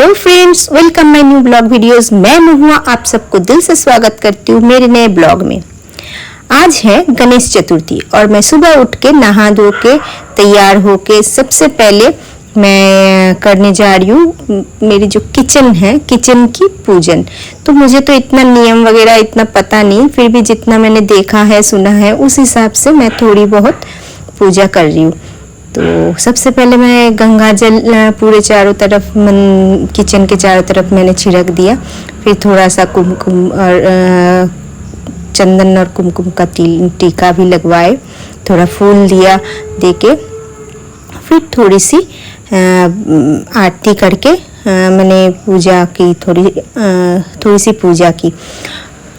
Hello friends, welcome my new blog videos. मैं महुआ आप सबको दिल से स्वागत करती हूँ मेरे नए ब्लॉग में। आज है गणेश चतुर्थी और मैं सुबह उठ के नहा धो के तैयार होके सबसे पहले मैं करने जा रही हूँ मेरी जो किचन है, किचन की पूजन। तो मुझे तो इतना नियम वगैरह इतना पता नहीं, फिर भी जितना मैंने देखा है सुना है उस हिसाब से मैं थोड़ी बहुत पूजा कर रही हूँ। तो सबसे पहले मैं गंगा जल पूरे चारों तरफ किचन के चारों तरफ मैंने छिड़क दिया। फिर थोड़ा सा कुमकुम और चंदन और कुमकुम का टीका भी लगवाए, थोड़ा फूल दिया देके फिर थोड़ी सी आरती करके मैंने पूजा की, थोड़ी सी पूजा की।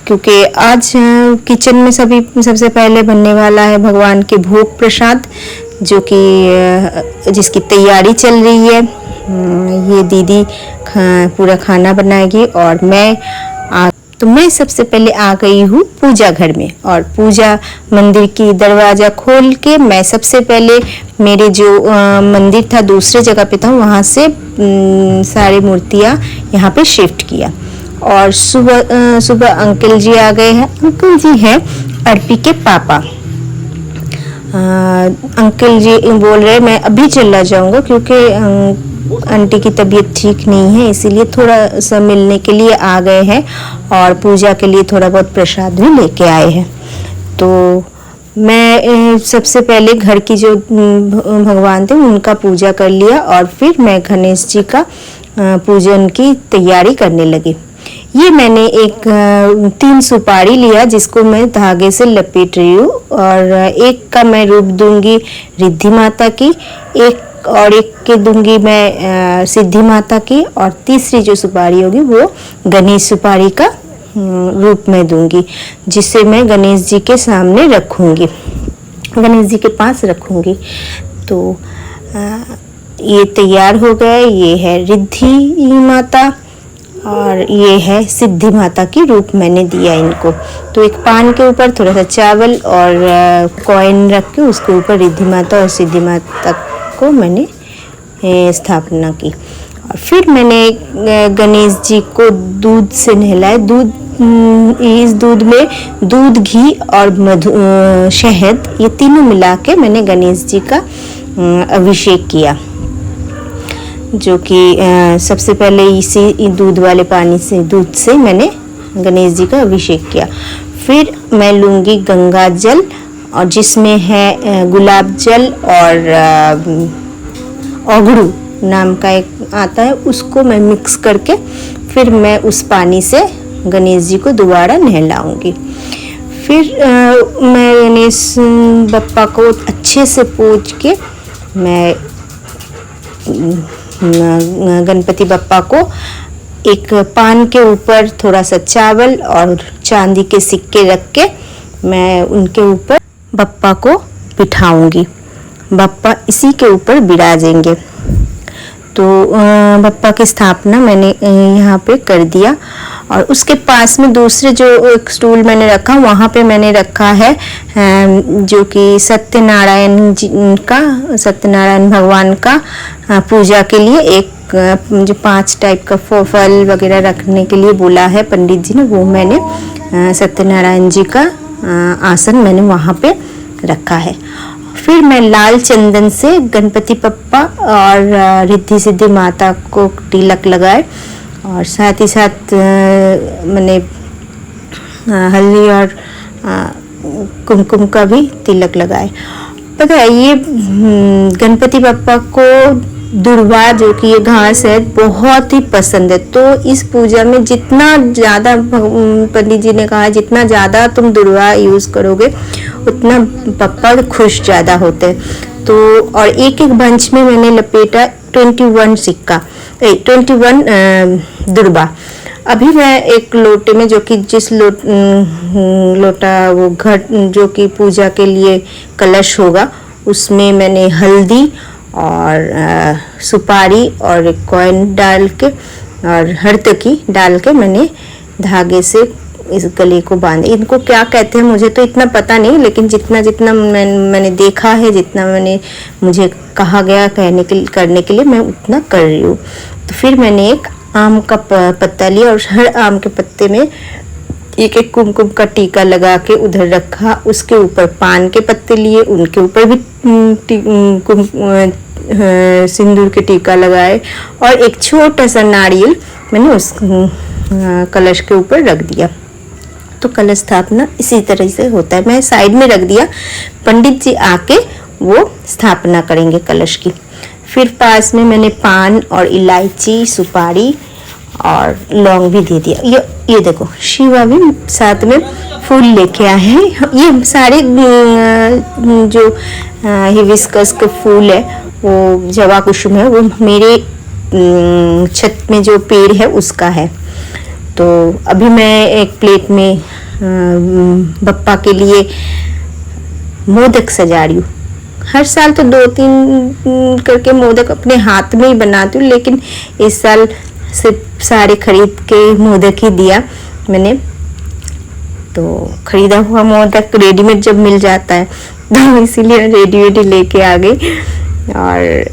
क्योंकि आज किचन में सबसे पहले बनने वाला है भगवान के भोग प्रसाद, जो कि जिसकी तैयारी चल रही है। ये दीदी पूरा खाना बनाएगी और मैं सबसे पहले आ गई हूँ पूजा घर में। और पूजा मंदिर की दरवाज़ा खोल के मैं सबसे पहले मेरे जो मंदिर था दूसरे जगह पे था, वहाँ से सारी मूर्तियाँ यहाँ पे शिफ्ट किया। और सुबह अंकल जी आ गए हैं। अंकल जी हैं अर्पी के पापा। अंकल जी बोल रहे मैं अभी चला जाऊंगा क्योंकि आंटी की तबीयत ठीक नहीं है, इसीलिए थोड़ा सा मिलने के लिए आ गए हैं और पूजा के लिए थोड़ा बहुत प्रसाद भी लेके आए हैं। तो मैं सबसे पहले घर की जो भगवान थे उनका पूजा कर लिया और फिर मैं गणेश जी का पूजन की तैयारी करने लगी। ये मैंने एक 3 सुपारी लिया जिसको मैं धागे से लपेट रही हूँ, और एक का मैं रूप दूंगी रिद्धि माता की, एक के दूंगी मैं सिद्धि माता की, और तीसरी जो सुपारी होगी वो गणेश सुपारी का रूप में दूंगी, जिसे मैं गणेश जी के सामने रखूंगी, गणेश जी के पास रखूंगी। तो ये तैयार हो गए। ये है रिद्धि माता और ये है सिद्धि माता की रूप मैंने दिया इनको। तो एक पान के ऊपर थोड़ा सा चावल और कॉइन रख के उसके ऊपर रिद्धि माता और सिद्धि माता को मैंने स्थापना की। और फिर मैंने गणेश जी को दूध से नहलाया। इस दूध में दूध, घी और शहद, ये तीनों मिला के मैंने गणेश जी का अभिषेक किया, जो कि सबसे पहले इसी दूध वाले पानी से, दूध से मैंने गणेश जी का अभिषेक किया। फिर मैं लूँगी गंगा जल, और जिसमें है गुलाब जल और ओगड़ू नाम का एक आता है, उसको मैं मिक्स करके फिर मैं उस पानी से गणेश जी को दोबारा नहलाऊंगी। फिर मैं गणेश बप्पा को अच्छे से पूज के मैं गणपति बप्पा को एक पान के ऊपर थोड़ा सा चावल और चांदी के सिक्के रख के मैं उनके ऊपर बप्पा को बिठाऊंगी। बप्पा इसी के ऊपर बिराजेंगे। तो बप्पा की स्थापना मैंने यहाँ पे कर दिया। और उसके पास में दूसरे जो एक स्टूल मैंने रखा, वहाँ पे मैंने रखा है जो कि सत्यनारायण भगवान का पूजा के लिए एक जो 5 टाइप का फल वगैरह रखने के लिए बोला है पंडित जी ने, वो मैंने सत्यनारायण जी का आसन मैंने वहाँ पे रखा है। फिर मैं लाल चंदन से गणपति बप्पा और रिद्धि सिद्धि माता को तिलक लगाए, और साथ ही साथ मैंने हल्दी और कुमकुम का भी तिलक लगाए। पता है ये गणपति बप्पा को दुर्वा, जो कि ये घास है, बहुत ही पसंद है। तो इस पूजा में जितना ज़्यादा पंडित जी ने कहा है जितना ज़्यादा तुम दुर्वा यूज़ करोगे उतना पप्पा खुश ज़्यादा होते हैं। तो और एक बंच में मैंने लपेटा 21 दुर्वा। अभी मैं एक लोटे में, जो कि जिस लोटा वो घट जो कि पूजा के लिए कलश होगा, उसमें मैंने हल्दी और सुपारी और एक कॉइन डाल के और हरतकी डाल के मैंने धागे से इस गले को बांधे। इनको क्या कहते हैं मुझे तो इतना पता नहीं, लेकिन जितना मैंने देखा है, जितना मुझे कहा गया करने के लिए मैं उतना कर रही हूँ। तो फिर मैंने एक आम का पत्ता लिया और हर आम के पत्ते में एक एक कुमकुम का टीका लगा के उधर रखा। उसके ऊपर पान के पत्ते लिए, उनके ऊपर भी सिंदूर के टीका लगाए और एक छोटा सा नारियल मैंने उस कलश के ऊपर रख दिया। तो कलश स्थापना इसी तरह से होता है। मैं साइड में रख दिया, पंडित जी आके वो स्थापना करेंगे कलश की। फिर पास में मैंने पान और इलायची, सुपारी और लौंग भी दे दिया। ये देखो शिवा भी साथ में फूल लेके आए हैं। ये सारे जो हिबिस्कस के फूल है, वो जवा कुसुम है, वो मेरे छत में जो पेड़ है उसका है। तो अभी मैं एक प्लेट में बप्पा के लिए मोदक सजा रही हूँ। हर साल तो 2-3 करके मोदक अपने हाथ में ही बनाती हूँ, लेकिन इस साल सिर्फ सारे खरीद के मोदक ही दिया मैंने। तो खरीदा हुआ मोदक रेडीमेड जब मिल जाता है तो इसीलिए रेडीमेड ही लेके आ गई। और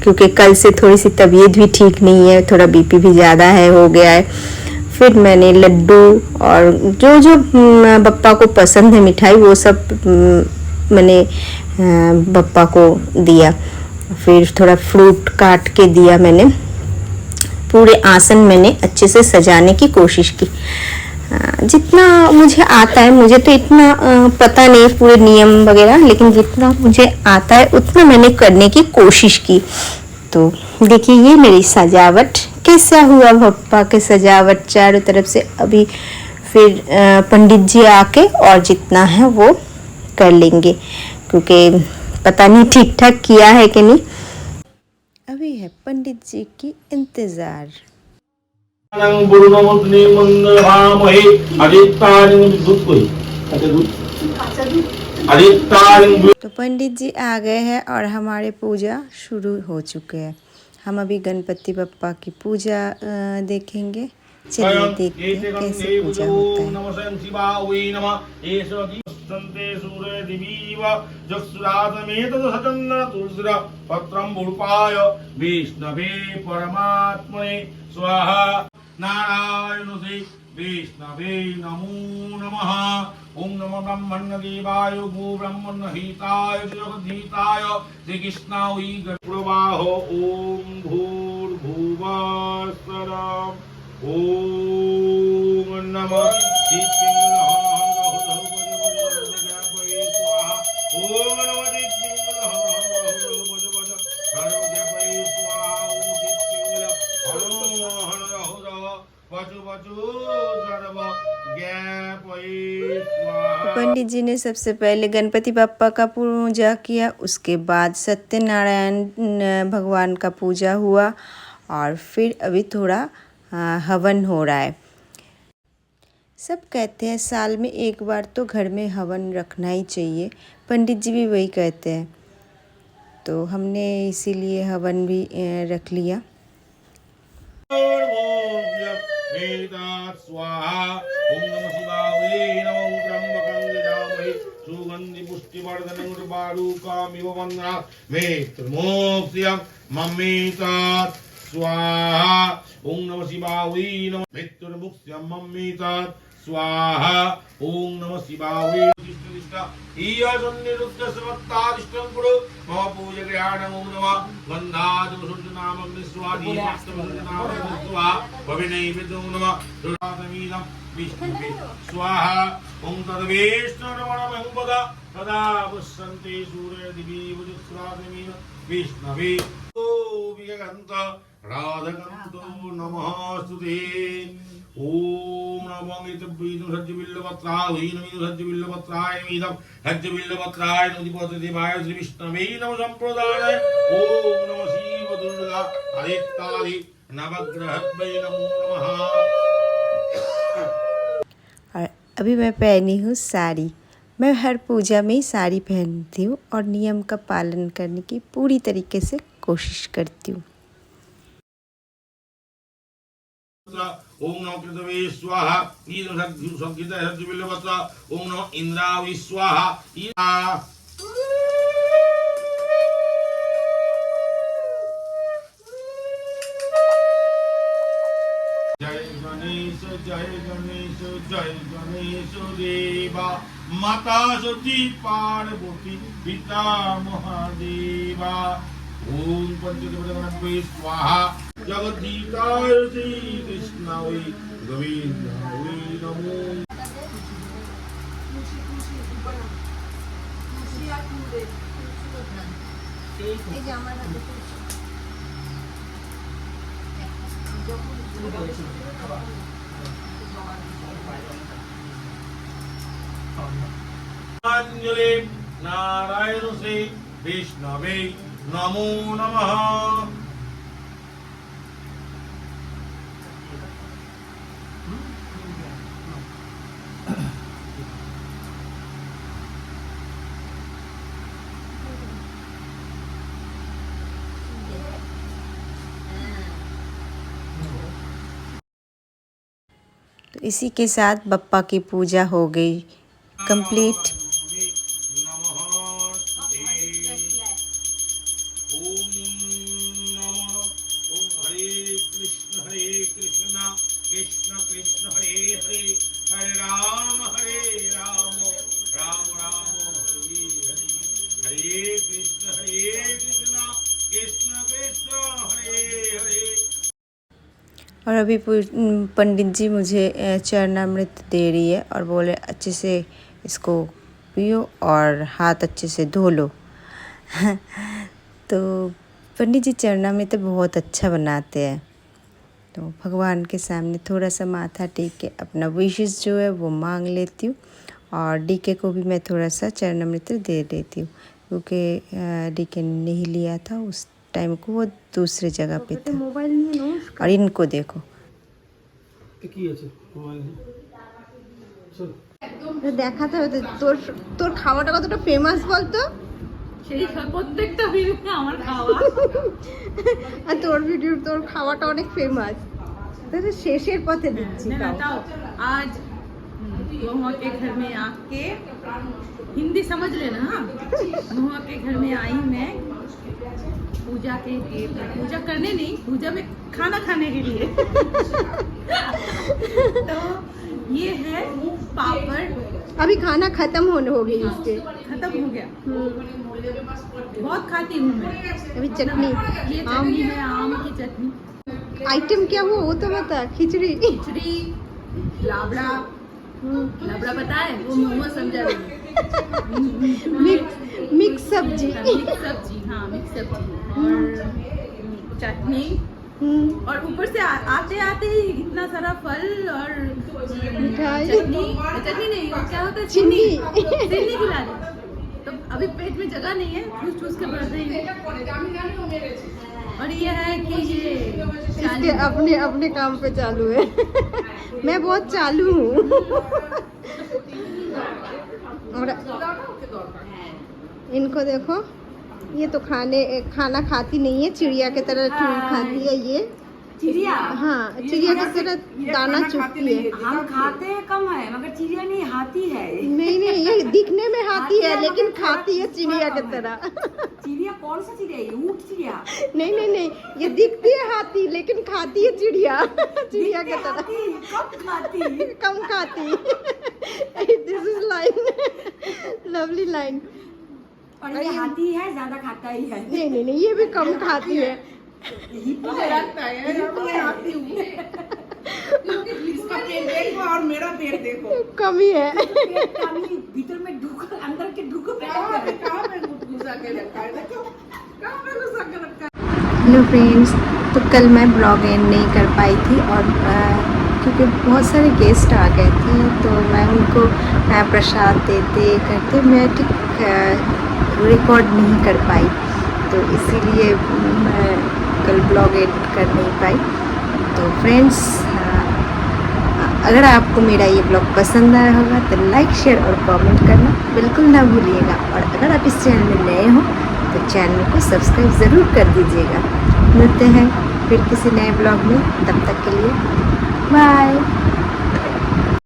क्योंकि कल से थोड़ी सी तबीयत भी ठीक नहीं है, थोड़ा बीपी भी ज़्यादा है, हो गया है। फिर मैंने लड्डू और जो जो बप्पा को पसंद है मिठाई, वो सब मैंने बप्पा को दिया। फिर थोड़ा फ्रूट काट के दिया मैंने। पूरे आसन मैंने अच्छे से सजाने की कोशिश की। जितना मुझे आता है, मुझे तो इतना पता नहीं पूरे नियम वगैरह, लेकिन जितना मुझे आता है उतना मैंने करने की कोशिश की। तो देखिए ये मेरी सजावट कैसा हुआ, बप्पा के सजावट चारों तरफ से। अभी फिर पंडित जी आके और जितना है वो कर लेंगे, क्योंकि पता नहीं ठीक ठाक किया है कि नहीं। अभी है पंडित जी की इंतजार। तो पंडित जी आ गए हैं और हमारे पूजा शुरू हो चुके हैं। हम अभी गणपति बप्पा की पूजा देखेंगे। चलिए देखते हैं कैसे पूजा होता है। संते सूर्य दिवीव जक्षुरातमेतदसचन्द्र तुलसीर पत्रं भूपाय विष्णवे परमात्मने स्वाहा। नारायणसे विष्णवे नमो नमः। ओम नमो ब्रह्मण्यदेवाय गो ब्रह्मण्यहिताय जगद्धिताय श्रीकृष्णाय गणप्रवाहो। ओम भूर्भुवः स्वः। ओम नमः पंडित जी ने सबसे पहले गणपति बप्पा का पूजा किया, उसके बाद सत्यनारायण भगवान का पूजा हुआ और फिर अभी थोड़ा हवन हो रहा है। सब कहते हैं साल में एक बार तो घर में हवन रखना ही चाहिए, पंडित जी भी वही कहते हैं। तो हमने इसीलिए हवन भी रख लिया। सुगंधि पुष्टिवर्धनं बालूकामिव वन्दना मेत्रमोक्ष्यं मम्मीतात स्वाहा। ओम नमः शिवाय नमः मेत्रमुक्ष्यं मम्मीतात स्वाहा। ओम नमः शिवाय ईयजन्निरुद्धसमत्तादिष्टं कुरु मम पूजयामि। ओम नमः गन्धादुसुनामं विश्वादीनामं भविनैवेद्यं नमः दुरातमीदं विष्णुवे स्वाहा। ओम तद्वैष्णवरमणं पद तदा वसन्ते सूर्यदिवीवजुस्रादमीन विष्णवे। ओ विगन्त राधकन्तो नमःस्तुते। ओम नमो इतब्बीदं सज्जबिल्लपत्राय हीनमिदं सज्जबिल्लपत्राय मीदं सज्जबिल्लपत्राय नमोदिपतिदेवाय श्री विष्णवे नमः संप्रदाय। ओम नमः शिव दुर्गा आदित्यादि नवग्रहद्वै नमो नमः। और अभी मैं पहनी हूँ साड़ी। मैं हर पूजा में साड़ी पहनती हूँ और नियम का पालन करने की पूरी तरीके से कोशिश करती हूँ। ओम नमो कृतवे स्वाहा। ईदं सज्जितः सज्जबिल्लपत्र। ओम नमो इंद्राय स्वाहा। जय गणेश देवा माता सती पार्वती पिता महादेवा ओम पंचदेवगणपते स्वाहा जगदीताय श्री कृष्णाय गोविंदाय नमो अंजलि नारायण श्री विष्णवे नमो नमः। तो इसी के साथ बप्पा की पूजा हो गई कंप्लीट। कृष्ण कृष्ण हरे हरे हरे राम राम राम हरे हरे हरे कृष्ण कृष्ण कृष्ण हरे हरे। और अभी पंडित जी मुझे चरणामृत दे रही है और बोले अच्छे से इसको पियो और हाथ अच्छे से धो लो। तो पंडित जी चरणामृत बहुत अच्छा बनाते हैं। तो भगवान के सामने थोड़ा सा माथा टेक के अपना विशेष जो है वो मांग लेती हूँ और डीके को भी मैं थोड़ा सा चरणामृत दे देती हूँ, क्योंकि डीके ने नहीं लिया था उस टाइम को, वो दूसरी जगह पे था। और इनको देखो দেখাতে হবে তোর তোর খাওয়াটা কতটা ফেমাস বলতো? সেই প্রত্যেকটা ভিডিওতে আমার খাওয়া আর তোর ভিডিও তোর খাওয়াটা অনেক ফেমাস। তাহলে শেষের পথে দিচ্ছি তাও आज महुआ के घर में आके हिंदी समझ लेना। हाँ, महुआ के घर में आई मैं पूजा करने नहीं, पूजा में खाना खाने के लिए। तो ये है पापड़। अभी खाना खत्म हो गई इसके, खत्म हो गया। बहुत खाती हूँ मैं। अभी चटनी, ये चटनी है आम की चटनी। आइटम क्या हुआ वो तो बता। खिचड़ी लाबड़ा पता है वो महुआ समझा रही। मिक्स सब्जी। हाँ मिक्स सब्जी और चटनी और ऊपर से आते आते ही इतना सारा फल और चटनी नहीं, क्या होता है चीनी खिला दी। तो अभी पेट में जगह नहीं है, ठूस के भर रही है। और ये है कि ये इसके अपने काम पे चालू है। मैं बहुत चालू हूँ। और इनको देखो, ये तो खाना खाती नहीं है, चिड़िया की तरह खाती है ये। चिड़िया? हाँ, चिड़िया की तरह दाना चुगती है। हम खाते हैं कम है, मगर चिड़िया नहीं, हाथी है। नहीं ये दिखने में हाथी है लेकिन खाती है चिड़िया की तरह। चिड़िया कौन सा चिड़िया? ऊँट चिड़िया? नहीं ये दिखती है हाथी लेकिन खाती है चिड़िया चिड़िया की तरह। कम खाती। This is line, lovely line. और ये हाथी है, ज्यादा खाता ही है। नहीं ये भी कम खाती है। मुझे लगता है इसका पेट देखो और मेरा पेट देखो, कम ही है। भीतर में ढूका, अंदर के ढूका कहाँ पे घुसा के रखा है? देखो कहाँ पे घुसा के रखा है। हेलो फ्रेंड्स, तो कल मैं ब्लॉग एंड नहीं कर पाई थी और क्योंकि बहुत सारे गेस्ट आ गए थे तो मैं उनको प्रसाद देते करते मैं ठीक रिकॉर्ड नहीं कर पाई, तो इसीलिए मैं कल ब्लॉग एडिट कर नहीं पाई। तो फ्रेंड्स, अगर आपको मेरा ये ब्लॉग पसंद आया होगा तो लाइक शेयर और कमेंट करना बिल्कुल ना भूलिएगा। और अगर आप इस चैनल में नए हो तो चैनल को सब्सक्राइब ज़रूर कर दीजिएगा। मिलते हैं फिर किसी नए ब्लॉग में, तब तक के लिए बाय।